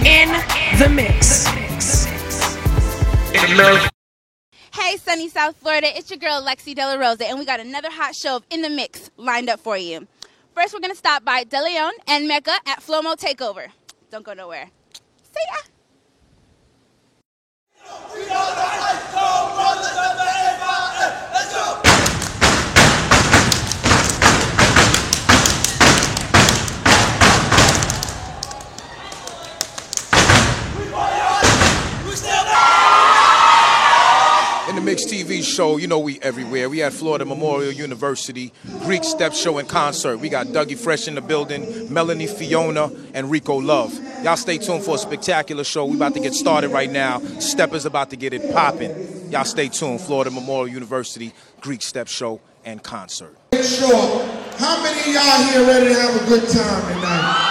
In the Mix. Hey, sunny South Florida, it's your girl Lexi Della Rosa, and we got another hot show of In the Mix lined up for you. First, we're going to stop by De Leon and Mecca at Flomo Takeover. Don't go nowhere. See ya! Let's go! In the Mix TV show, you know we everywhere. We at Florida Memorial University, Greek Step Show and Concert. We got Dougie Fresh in the building, Melanie Fiona, and Rico Love. Y'all stay tuned for a spectacular show. We about to get started right now. Step is about to get it popping. Y'all stay tuned. Florida Memorial University, Greek Step Show and Concert. Sure. How many of y'all here ready to have a good time tonight?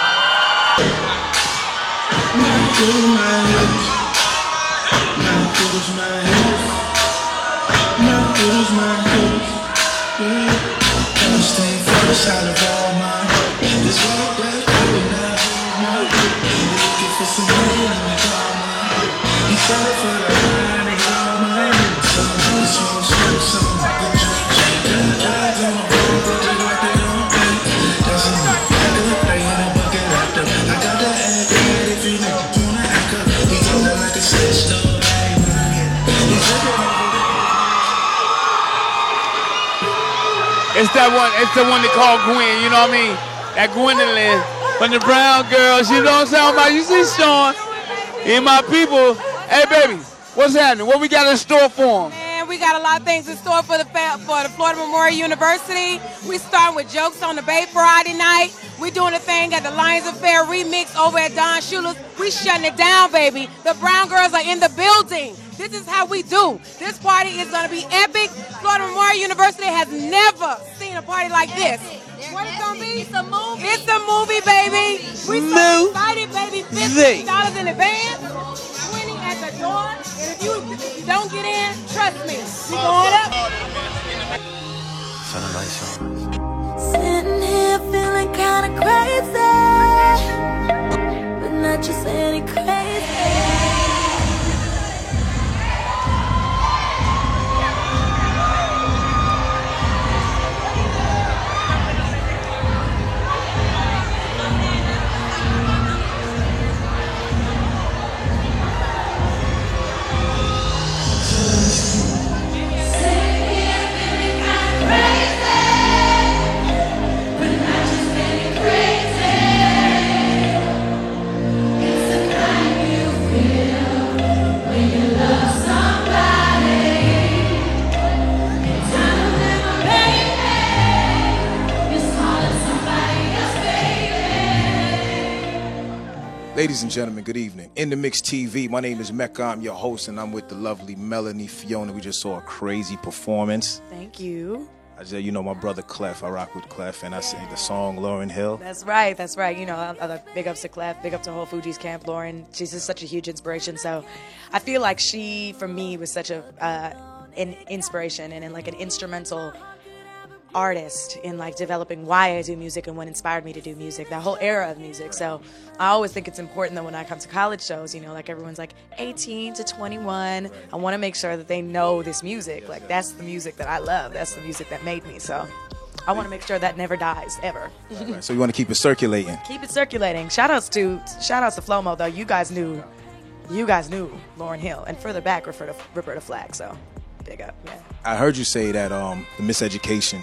It's the one they call Gwen, you know what I mean? That Gwendolyn from the Brown Girls, you know what I'm talking about? You see Sean and my people. Hey, baby, what's happening? What we got in store for them? Man, we got a lot of things in store for the Florida Memorial University. We starting with Jokes on the Bay Friday night. We doing a thing at the Lions Affair remix over at Don Shula's. We shutting it down, baby. The Brown Girls are in the building. This is how we do. This party is going to be epic. Florida Memorial University has never seen a party like this. What it's going to be? It's a movie. It's a movie, baby. We so excited, baby. $50 in advance, $20 at the door. And if you don't get in, trust me, we going up. Sitting here feeling kind of crazy, but not just any crazy. Ladies and gentlemen, good evening. In the Mix TV, my name is Mecca. I'm your host, and I'm with the lovely Melanie Fiona. We just saw a crazy performance. Thank you. I said, you know, my brother Clef. I rock with Clef, and I sing the song Lauryn Hill. That's right. That's right. You know, big ups to Clef, big up to Whole Fuji's Camp. Lauryn, she's just such a huge inspiration. So I feel like she, for me, was such an inspiration and like an instrumental artist in like developing why I do music and what inspired me to do music, that whole era of music. So I always think it's important that when I come to college shows, you know, like everyone's like 18 to 21, I want to make sure that they know this music. Like that's the music that I love. That's the music that made me. So I want to make sure that never dies ever. Right. So you want to keep it circulating. Keep it circulating. Shout outs to Flomo though. You guys knew Lauryn Hill, and further back refer to Roberta Flack. So big up. Yeah. I heard you say that the miseducation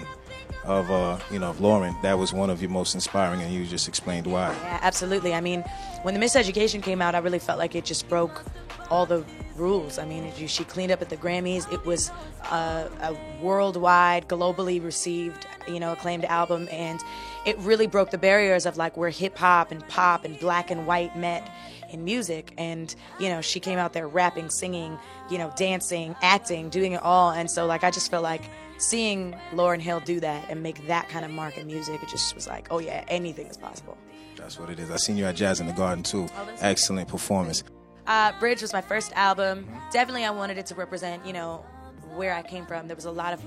of Lauryn, that was one of your most inspiring, and you just explained why. Yeah, absolutely. I mean, when the Miseducation came out, I really felt like it just broke all the rules. I mean, she cleaned up at the Grammys. It was a worldwide, globally received, acclaimed album, and it really broke the barriers of like where hip hop and pop and black and white met in music. And she came out there rapping, singing, dancing, acting, doing it all. And so like I just felt like seeing Lauryn Hill do that and make that kind of mark in music, it just was like, oh yeah, anything is possible. That's what it is. I seen you at Jazz in the Garden too. Excellent performance. Bridge was my first album. Definitely I wanted it to represent, where I came from. There was a lot of,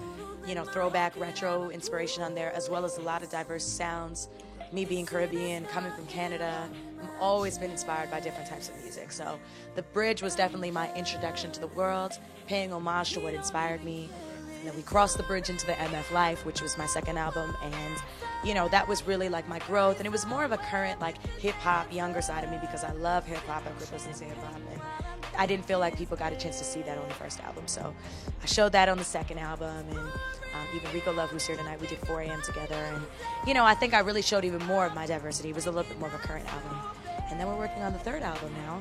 throwback retro inspiration on there, as well as a lot of diverse sounds, me being Caribbean, coming from Canada, I've always been inspired by different types of music. So The Bridge was definitely my introduction to the world, paying homage to what inspired me. And then we crossed the bridge into the MF Life, which was my second album, and you know, that was really like my growth, and it was more of a current like hip-hop, younger side of me, because I love hip-hop. I grew up listening to hip-hop, and I didn't feel like people got a chance to see that on the first album, so I showed that on the second album. And even Rico Love, who's here tonight, we did 4 a.m. together, and you know, I think I really showed even more of my diversity. It was a little bit more of a current album, and then we're working on the third album now,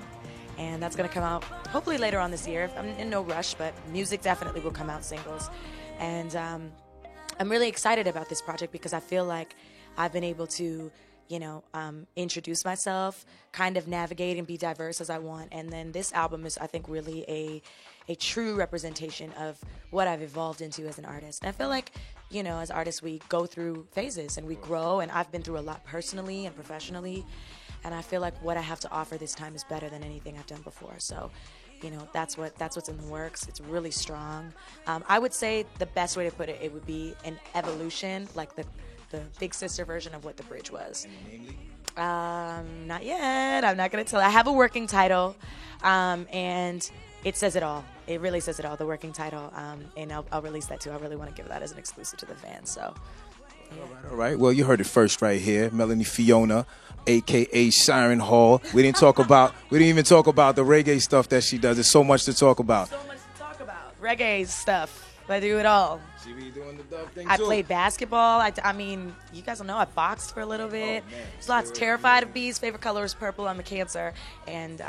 and that's gonna come out hopefully later on this year. I'm in no rush, but music definitely will come out, singles. And I'm really excited about this project because I feel like I've been able to, you know, introduce myself, kind of navigate and be diverse as I want. And then this album is, I think, really a true representation of what I've evolved into as an artist. And I feel like, you know, as artists, we go through phases and we grow, and I've been through a lot personally and professionally. And I feel like what I have to offer this time is better than anything I've done before. So, you know, that's what's in the works. It's really strong. I would say the best way to put it, it would be an evolution, like the big sister version of what The Bridge was. Not yet. I'm not gonna tell. I have a working title, and it says it all. It really says it all. The working title, and I'll release that too. I really want to give that as an exclusive to the fans. So. Yeah. All right. Well, you heard it first right here. Melanie Fiona, a.k.a. Siren Hall. We didn't even talk about the reggae stuff that she does. There's so much to talk about. So much to talk about. Reggae stuff. I do it all. She be doing the dub thing I too. played basketball. I mean, you guys don't know, I boxed for a little bit. There's lots. Terrified of bees. Favorite color is purple. I'm a Cancer. And,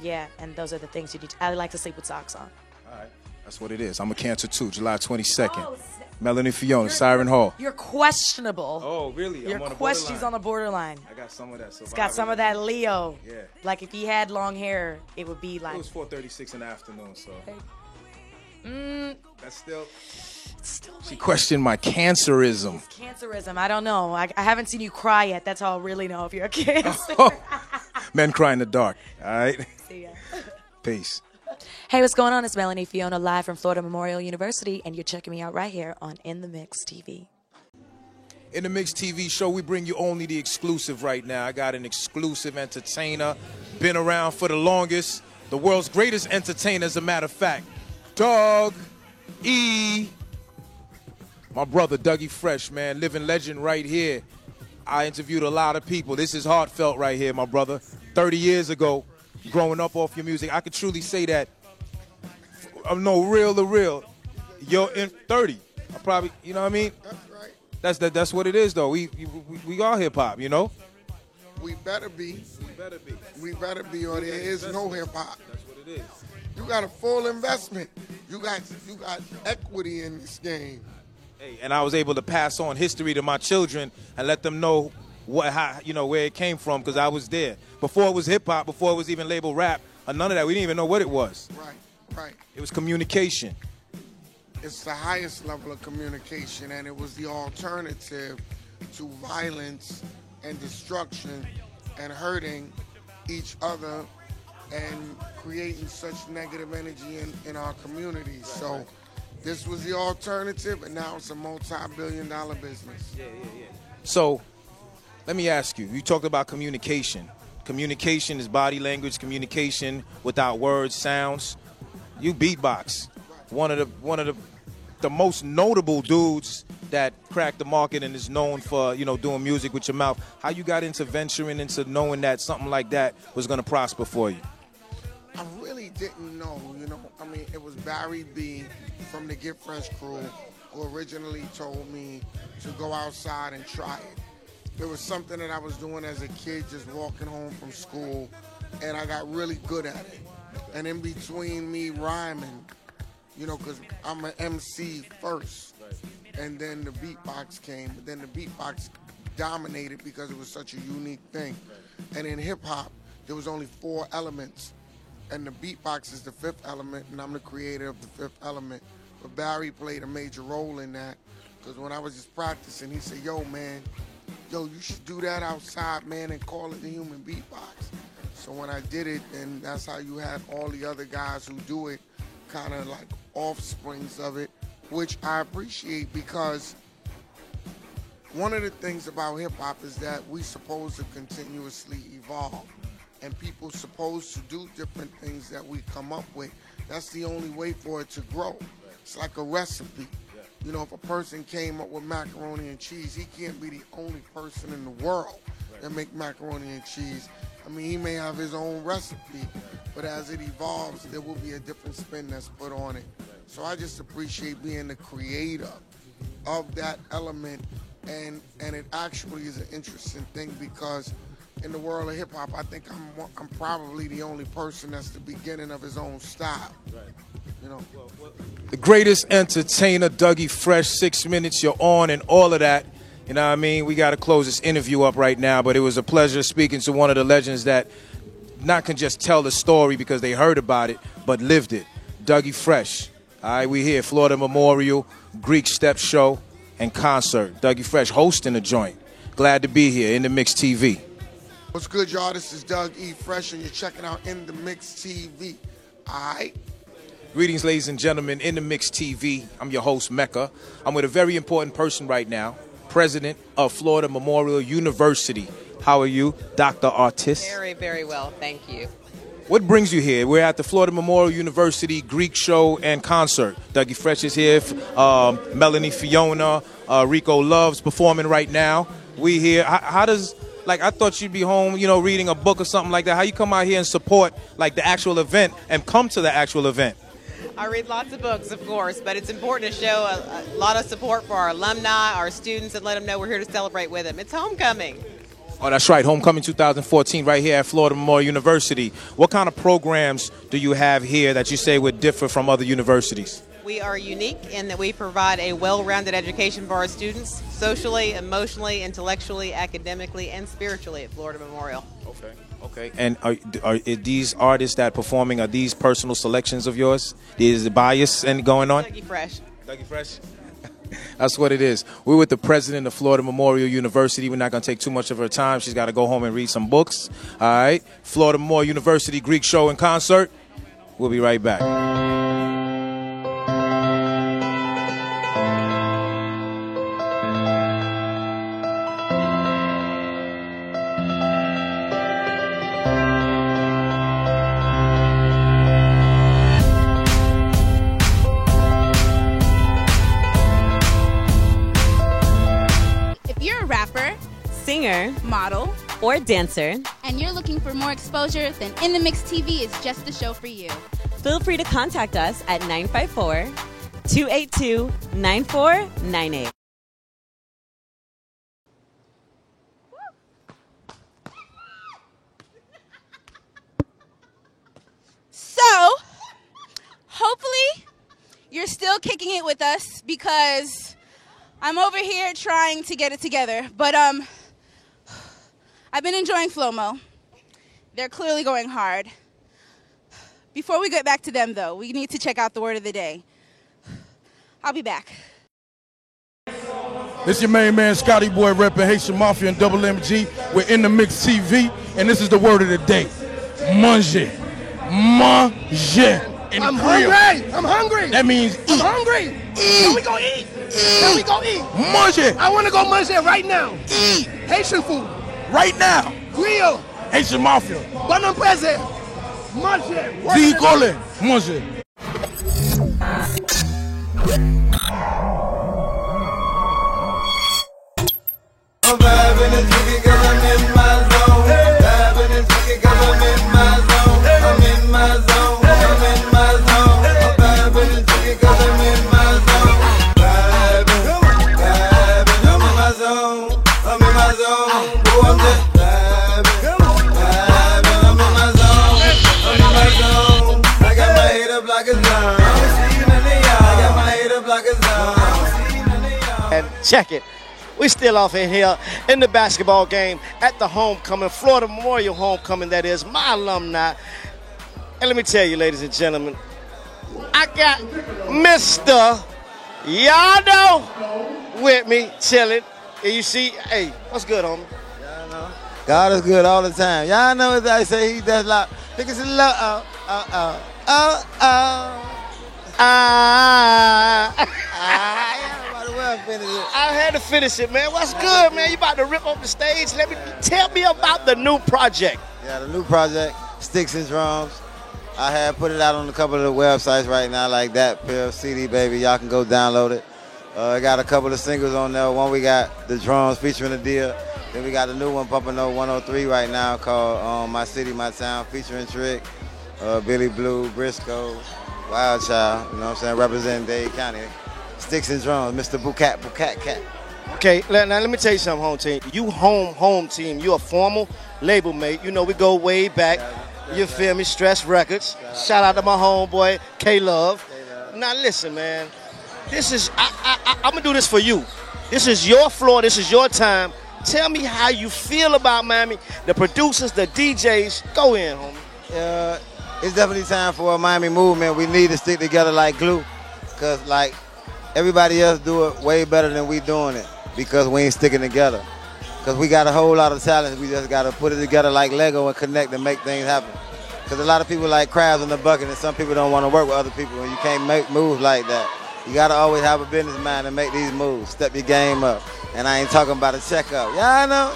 yeah, and those are the things you need. I like to sleep with socks on. All right. That's what it is. I'm a Cancer too. July 22nd. Melanie Fiona, Siren Hall. You're questionable. Oh, really? She's on the borderline. I got some of that. So it's got some of that Leo. Yeah. Like if he had long hair, it would be like. It was 4:36 in the afternoon, so. That's still. She questioned my cancerism. Cancerism. I don't know. I haven't seen you cry yet. That's how I'll really know if you're a Cancer. Men cry in the dark. All right. See ya. Peace. Hey, what's going on? It's Melanie Fiona live from Florida Memorial University, and you're checking me out right here on In the Mix TV. In the Mix TV show, we bring you only the exclusive right now. I got an exclusive entertainer, been around for the longest, the world's greatest entertainer, as a matter of fact, Doug E. My brother, Dougie Fresh, man, living legend right here. I interviewed a lot of people. This is heartfelt right here, my brother. 30 years ago, growing up off your music, I could truly say that. No, real to real. You're in 30. I probably, you know what I mean? That's right. That's what it is, though. We are hip hop, you know. We better be. We better be, or there is no hip hop. That's what it is. You got a full investment. You got equity in this game. Hey, and I was able to pass on history to my children and let them know where it came from, because I was there before it was hip hop, before it was even labeled rap, or none of that. We didn't even know what it was. Right. It was communication. It's the highest level of communication, and it was the alternative to violence and destruction and hurting each other and creating such negative energy in our communities. So this was the alternative, and now it's a multi-billion-dollar business. Yeah. So let me ask you, you talked about communication. Communication is body language, communication without words, sounds. You beatbox. One of the most notable dudes that cracked the market and is known for, doing music with your mouth. How you got into venturing into knowing that something like that was going to prosper for you? I really didn't know, I mean, it was Barry B from the Get Fresh crew who originally told me to go outside and try it. There was something that I was doing as a kid, just walking home from school, and I got really good at it. And in between me rhyming, because I'm an MC first, and then the beatbox came, but then the beatbox dominated because it was such a unique thing. And in hip-hop, there was only 4 elements, and the beatbox is the 5th element, and I'm the creator of the 5th element. But Barry played a major role in that, because when I was just practicing, he said, yo, you should do that outside, man, and call it the human beatbox. So when I did it, then that's how you had all the other guys who do it, kind of like offsprings of it, which I appreciate, because one of the things about hip-hop is that we supposed to continuously evolve. And people supposed to do different things that we come up with. That's the only way for it to grow. It's like a recipe. You know, if a person came up with macaroni and cheese, he can't be the only person in the world that make macaroni and cheese. I mean, he may have his own recipe, but as it evolves, there will be a different spin that's put on it. So I just appreciate being the creator of that element, and it actually is an interesting thing because in the world of hip-hop, I think I'm probably the only person that's the beginning of his own style. Right. You know. The greatest entertainer, Dougie Fresh, 6 minutes, you're on and all of that. You know what I mean? We got to close this interview up right now, but it was a pleasure speaking to one of the legends that not can just tell the story because they heard about it, but lived it. Dougie Fresh. All right, we here, Florida Memorial, Greek Step Show, and concert. Dougie Fresh hosting the joint. Glad to be here in the Mix TV. What's good, y'all? This is Doug E. Fresh, and you're checking out In the Mix TV. All right? Greetings, ladies and gentlemen, In the Mix TV. I'm your host, Mecca. I'm with a very important person right now, president of Florida Memorial University. How are you, Dr. Artis? Very, very well, thank you. What brings you here? We're at the Florida Memorial University Greek Show and Concert. Dougie Fresh is here. Melanie Fiona, Rico Love's performing right now. We here. How does... Like, I thought you'd be home, you know, reading a book or something like that. How you come out here and support, like, the actual event and come to the actual event? I read lots of books, of course, but it's important to show a lot of support for our alumni, our students, and let them know we're here to celebrate with them. It's homecoming. Oh, that's right. Homecoming 2014 right here at Florida Memorial University. What kind of programs do you have here that you say would differ from other universities? We are unique in that we provide a well-rounded education for our students, socially, emotionally, intellectually, academically, and spiritually at Florida Memorial. Okay. Okay. And are these artists that performing, are these personal selections of yours? Is the bias and going on? Dougie Fresh. Dougie Fresh? That's what it is. We're with the president of Florida Memorial University. We're not going to take too much of her time. She's got to go home and read some books. All right. Florida Memorial University Greek Show and Concert. We'll be right back. Singer, model, or dancer, and you're looking for more exposure, then In the Mix TV is just the show for you. Feel free to contact us at 954-282-9498. So, hopefully, you're still kicking it with us because I'm over here trying to get it together. But I've been enjoying Flomo. They're clearly going hard. Before we get back to them, though, we need to check out the word of the day. I'll be back. This your main man, Scotty Boy, repping Haitian Mafia and Double MG. We're In the Mix TV, and this is the word of the day. Manger. Manger. I'm hungry. I'm hungry. That means eat. I'm hungry. Can we go eat? Can we go eat? Manger. I want to go manger right now. Eat. Haitian food. Right now. Creole. Haitian Mafia. Bon emprese. Manger. Zikole. Manger. I'm vibing and tweaking 'cause I'm in my zone. Vibing and tweaking 'cause I'm in my zone. I'm in my zone. I'm in my zone. I'm vibing and tweaking 'cause I'm in my zone. Vibing, I'm in my zone. I'm in my zone. Oh, I'm just vibing, I'm in my zone. I'm in my zone. I got my hater blockers on. I got my hater blockers on. And check it. We still off in here in the basketball game at the homecoming, Florida Memorial homecoming, that is, my alumni. And let me tell you, ladies and gentlemen, I got Mr. Yado with me, chilling. And you see, hey, what's good, homie? Y'all know. God is good all the time. Y'all know what I say, he does like, niggas is love, well finish it. I had to finish it, man. What's good, man? You about to rip off the stage? Tell me about the new project. Yeah, the new project, Sticks and Drums. I have put it out on a couple of the websites right now, like that Pill CD, baby. Y'all can go download it. I got a couple of singles on there. One we got the drums featuring Adia. Then we got a new one pumping on 103 right now called My City, My Town, featuring Trick, Billy Blue, Briscoe, Wild Child. You know what I'm saying? Representing Dade County. Sticks and Drums, Mr. Bucat Cat. Okay, now let me tell you something, home team. You home team. You a formal label mate. You know we go way back. You feel me? Stress Records. Shout out to my homeboy K-Love. Now listen, man. This is I'm gonna do this for you. This is your floor. This is your time. Tell me how you feel about Miami. The producers, the DJs. Go in, homie. It's definitely time for a Miami movement. We need to stick together like glue, cause like everybody else do it way better than we doing it because we ain't sticking together. Because we got a whole lot of talent. We just got to put it together like Lego and connect and make things happen. Because a lot of people like crabs in the bucket, and some people don't want to work with other people, and you can't make moves like that. You got to always have a business mind and make these moves. Step your game up. And I ain't talking about a checkup. Yeah, I know.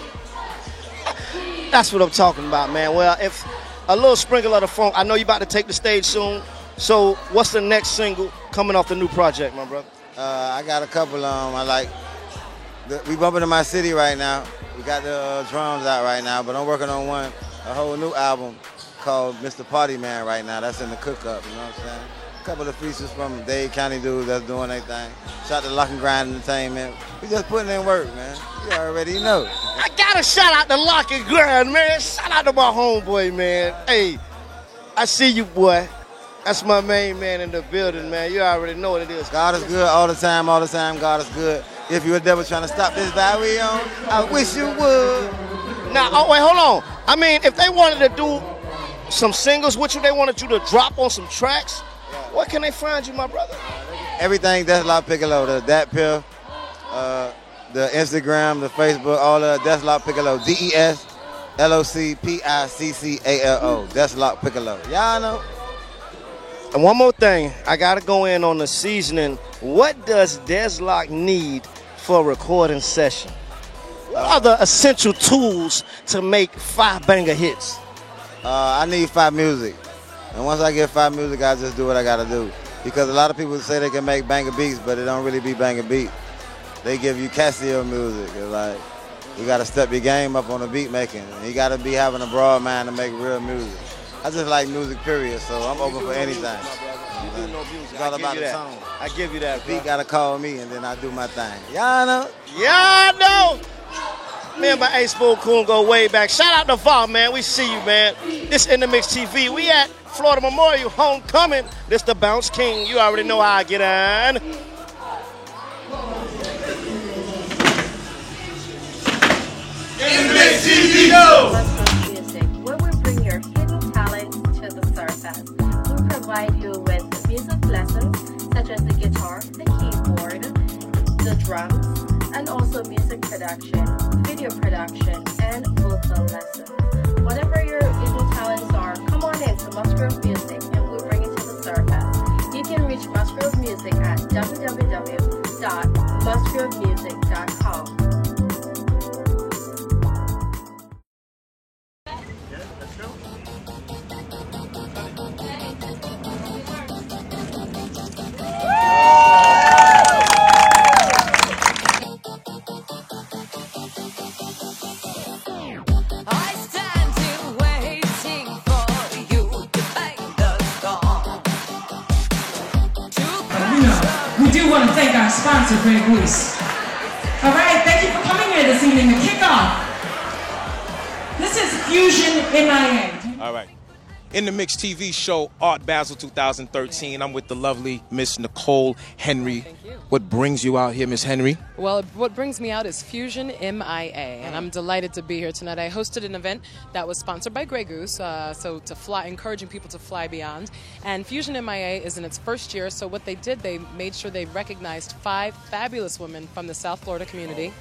That's what I'm talking about, man. Well, if a little sprinkle of the funk, I know you about to take the stage soon. So what's the next single coming off the new project, my brother? I got a couple I like. We bumping in My City right now. We got the drums out right now, but I'm working on a whole new album called Mr. Party Man right now. That's in the cook-up, you know what I'm saying? A couple of features from Dade County dudes that's doing their thing. Shout to Lock and Grind Entertainment. We just putting in work, man. You already know. I got to shout out to Lock and Grind, man. Shout out to my homeboy, man. Hey, I see you, boy. That's my main man in the building, man. You already know what it is. God is good all the time, God is good. If you're a devil trying to stop this vibe we on, I wish you would. Now, wait, hold on. I mean, if they wanted to do some singles with you, they wanted you to drop on some tracks, where can they find you, my brother? Everything Deslock Piccolo, the Dat Pill, the Instagram, the Facebook, all of Deslock Piccolo, DESLOCPICCALO, Deslock Piccolo. Y'all know. And one more thing, I got to go in on the seasoning. What does Deslock need for a recording session? What are the essential tools to make 5-banger hits? I need 5 music. And once I get 5 music, I just do what I got to do. Because a lot of people say they can make banger beats, but it don't really be banger beat. They give you Casio music. It's like, you got to step your game up on the beat making. You got to be having a broad mind to make real music. I just like music, period, so I'm open for anything. You do know music. It's all about the tone. I give you that. The beat got to call me, and then I do my thing. Y'all know? Y'all know! Me and my Ace Bull Coon go way back. Shout out to VAR, man. We see you, man. This In The Mix TV. We at Florida Memorial Homecoming. This the Bounce King. You already know how I get on. In The Mix TV, go! Where we bring your hidden talents to the surface. We provide you with music lessons such as the guitar, the keyboard, the drums, and also music production, video production, and vocal lessons. Whatever your hidden talents are, come on in to Musgrove Music and we'll bring it to the surface. You can reach Musgrove Music at www.musgrovemusic.com. We do want to thank our sponsor, Grey Goose. All right, thank you for coming here this evening to kick off. This is Fusion MIA. All right. In the Mix TV show, Art Basel 2013. I'm with the lovely Miss Nicole Henry. Thank you. What brings you out here, Miss Henry? Well, what brings me out is Fusion MIA, and I'm delighted to be here tonight. I hosted an event that was sponsored by Grey Goose, so to fly, encouraging people to fly beyond. And Fusion MIA is in its first year, so what they did, they made sure they recognized 5 fabulous women from the South Florida community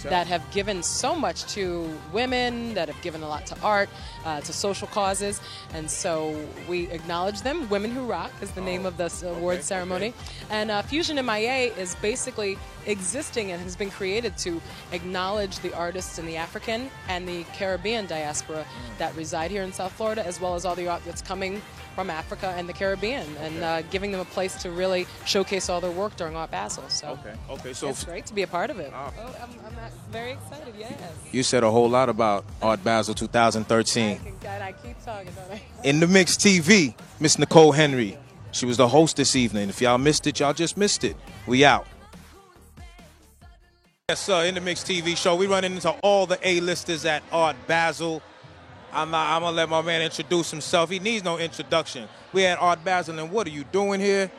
that have given so much to women, that have given a lot to art, to social causes, and so So we acknowledge them. Women Who Rock is the name of this award ceremony. And Fusion MIA is basically existing and has been created to acknowledge the artists in the African and the Caribbean diaspora that reside here in South Florida, as well as all the art that's coming from Africa and the Caribbean, and giving them a place to really showcase all their work during Art Basel. So So it's great to be a part of it. I'm very excited, yes. You said a whole lot about Art Basel 2013. I keep talking, don't I? In the Mix TV, Miss Nicole Henry. She was the host this evening. If y'all missed it, y'all just missed it. We out. Yes, sir. In the Mix TV show, we running into all the A-listers at Art Basel. I'm going to let my man introduce himself. He needs no introduction. We at Art Basel, and what are you doing here?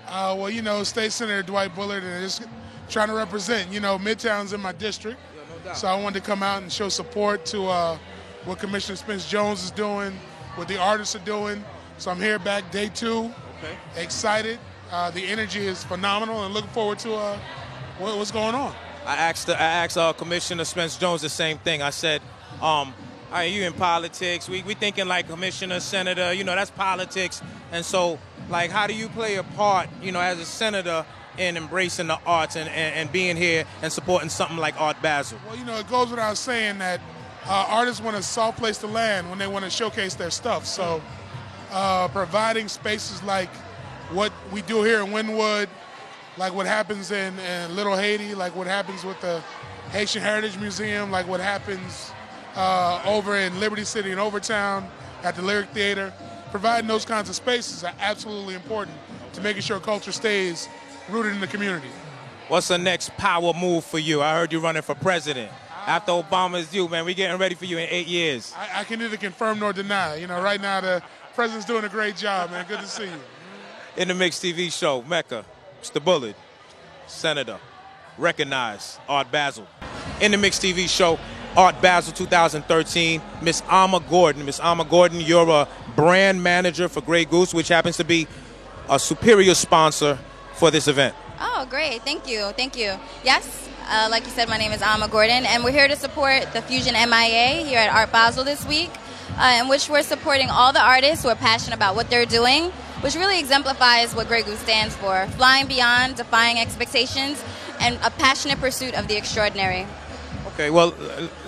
Well, you know, State Senator Dwight Bullard, and just trying to represent. You know, Midtown's in my district, so I wanted to come out and show support to what Commissioner Spence Jones is doing, what the artists are doing. So I'm here back day 2, excited. The energy is phenomenal, and looking forward to what's going on. I asked Commissioner Spence Jones the same thing. I said, are you in politics? We thinking like commissioner, senator, you know, that's politics. And so, like, how do you play a part, you know, as a senator in embracing the arts and being here and supporting something like Art Basel? Well, you know, it goes without saying that artists want a soft place to land when they want to showcase their stuff. So providing spaces like what we do here in Wynwood, like what happens in Little Haiti, like what happens with the Haitian Heritage Museum, like what happens over in Liberty City and Overtown at the Lyric Theater. Providing those kinds of spaces are absolutely important to making sure culture stays rooted in the community. What's the next power move for you? I heard you running for president. After Obama's due, man, we getting ready for you in 8 years. I can neither confirm nor deny. You know, right now the president's doing a great job, man. Good to see you. In the Mix TV show, Mecca, Mr. Bullard, Senator, recognize Art Basel. In the Mix TV show, Art Basel 2013, Miss Alma Gordon. Miss Alma Gordon, you're a brand manager for Grey Goose, which happens to be a superior sponsor for this event. Oh, great. Thank you. Thank you. Yes, like you said, my name is Alma Gordon, and we're here to support the Fusion MIA here at Art Basel this week, in which we're supporting all the artists who are passionate about what they're doing, which really exemplifies what Grey Goose stands for: flying beyond, defying expectations, and a passionate pursuit of the extraordinary. Okay, well,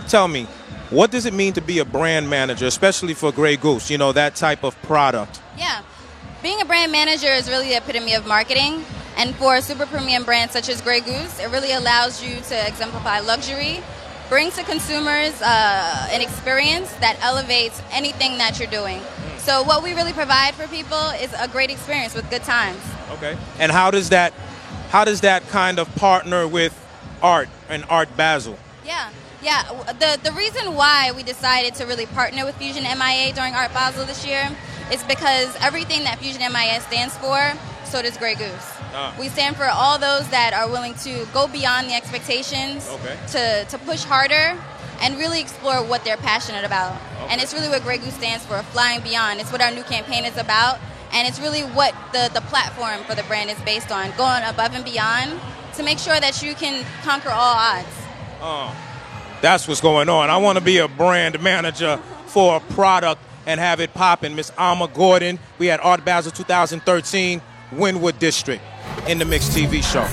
tell me, what does it mean to be a brand manager, especially for Grey Goose, you know, that type of product? Yeah. Being a brand manager is really the epitome of marketing. And for a super premium brand such as Grey Goose, it really allows you to exemplify luxury, bring to consumers an experience that elevates anything that you're doing. So what we really provide for people is a great experience with good times. Okay. And how does that kind of partner with art and Art Basel? Yeah. The reason why we decided to really partner with Fusion MIA during Art Basel this year is because everything that Fusion MIA stands for, so does Grey Goose. We stand for all those that are willing to go beyond the expectations, to push harder, and really explore what they're passionate about. And it's really what Grey Goose stands for, flying beyond. It's what our new campaign is about, and it's really what the platform for the brand is based on, going above and beyond to make sure that you can conquer all odds. That's what's going on. I want to be a brand manager for a product and have it popping. Miss Alma Gordon, we had Art Basel 2013, Wynwood District, in the Mix TV show.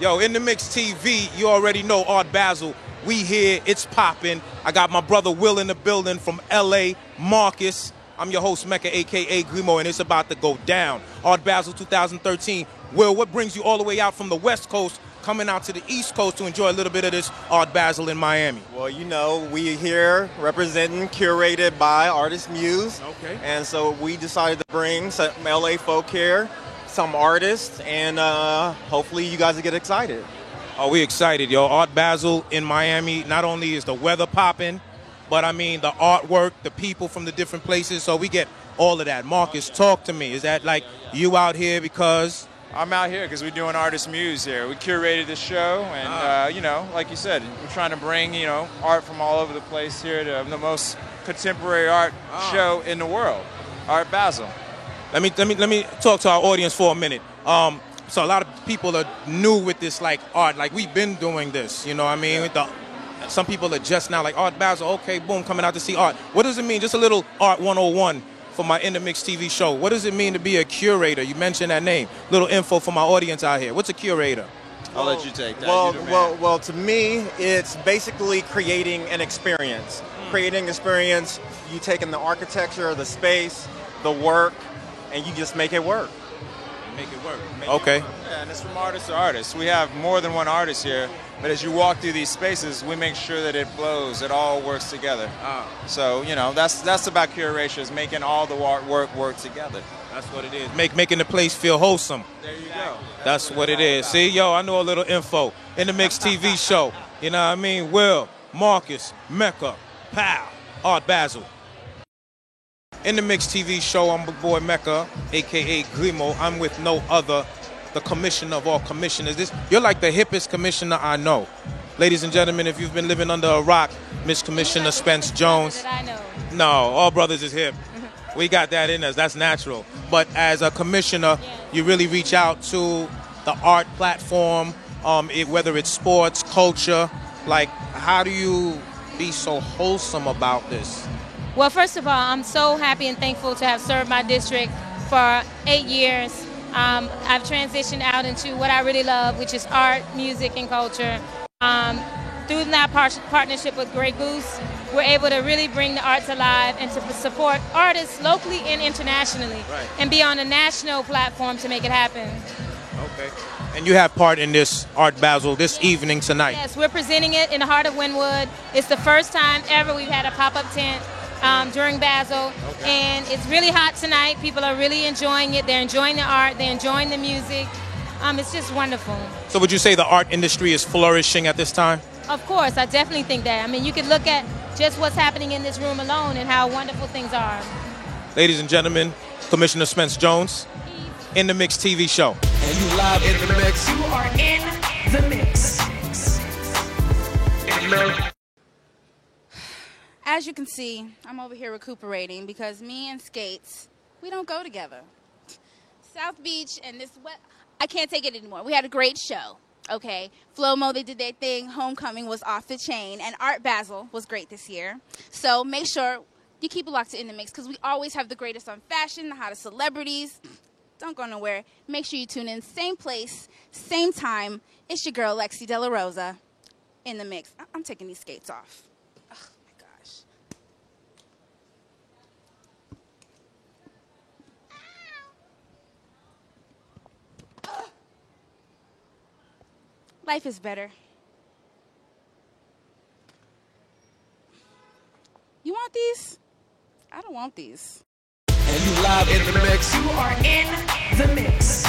Yo, in the Mix TV, you already know Art Basel. We here, it's popping. I got my brother Will in the building from LA, Marcus. I'm your host, Mecca, a.k.a. Grimo, and it's about to go down. Art Basel 2013. Will, what brings you all the way out from the West Coast, coming out to the East Coast to enjoy a little bit of this Art Basel in Miami? Well, you know, we here representing, curated by Artist Muse. Okay. And so we decided to bring some LA folk here, some artists, and hopefully you guys will get excited. Oh, we excited, yo. Art Basel in Miami, not only is the weather popping, but I mean the artwork, the people from the different places, so we get all of that. Marcus, talk to me. Is that like you out here because... I'm out here because we're doing Artist Muse here. We curated the show, and you know, like you said, we're trying to bring art from all over the place here to the most contemporary art show in the world, Art Basel. Let me talk to our audience for a minute. So a lot of people are new with this like art, like we've been doing this. You know what I mean? With some people are just now like Art Basel, okay, boom, coming out to see art. What does it mean? Just a little Art 101 for my In the Mix TV show. What does it mean to be a curator? You mentioned that name. Little info for my audience out here. What's a curator? I'll let you take that. Well, to me, it's basically creating an experience. Creating experience, you taking the architecture, the space, the work, and you just make it work. Make it work. Okay. Yeah, and it's from artist to artist. We have more than one artist here, but as you walk through these spaces, we make sure that it flows, it all works together. So, you know, that's about curation, is making all the work together. That's what it is. Making the place feel wholesome. There you go. That's what it is. See, yo, I know a little info. In the Mix TV show. You know what I mean? Will, Marcus, Mecca, Pow, Art Basel. In the Mix TV show, I'm the boy Mecca, a.k.a. Grimo. I'm with no other, the commissioner of all commissioners. You're like the hippest commissioner I know. Ladies and gentlemen, if you've been living under a rock, Miss Commissioner Spence Jones. That I know. No, all brothers is hip. We got that in us. That's natural. But as a commissioner, you really reach out to the art platform, whether it's sports, culture. Like, how do you be so wholesome about this? Well, first of all, I'm so happy and thankful to have served my district for 8 years. I've transitioned out into what I really love, which is art, music, and culture. Through that partnership with Grey Goose, we're able to really bring the arts alive and to support artists locally and internationally, and be on a national platform to make it happen. Okay. And you have part in this Art Basel this evening tonight. Yes, we're presenting it in the heart of Wynwood. It's the first time ever we've had a pop-up tent during Basel, and it's really hot tonight. People are really enjoying it. They're enjoying the art. They're enjoying the music. It's just wonderful. So would you say the art industry is flourishing at this time? Of course, I definitely think that. I mean, you can look at just what's happening in this room alone and how wonderful things are. Ladies and gentlemen, Commissioner Spence Jones, In the Mix TV show. And you live in the mix. You are in the mix. As you can see, I'm over here recuperating because me and Skates, we don't go together. South Beach and this, I can't take it anymore. We had a great show, okay? Flomo, they did their thing. Homecoming was off the chain. And Art Basel was great this year. So make sure you keep it locked to In the Mix because we always have the greatest on fashion, the hottest celebrities. Don't go nowhere. Make sure you tune in. Same place, same time. It's your girl, Lexi De La Rosa, In the Mix. I'm taking these skates off. Oh, my gosh. Life is better. You want these? I don't want these. And you live in the mix. You are in the mix.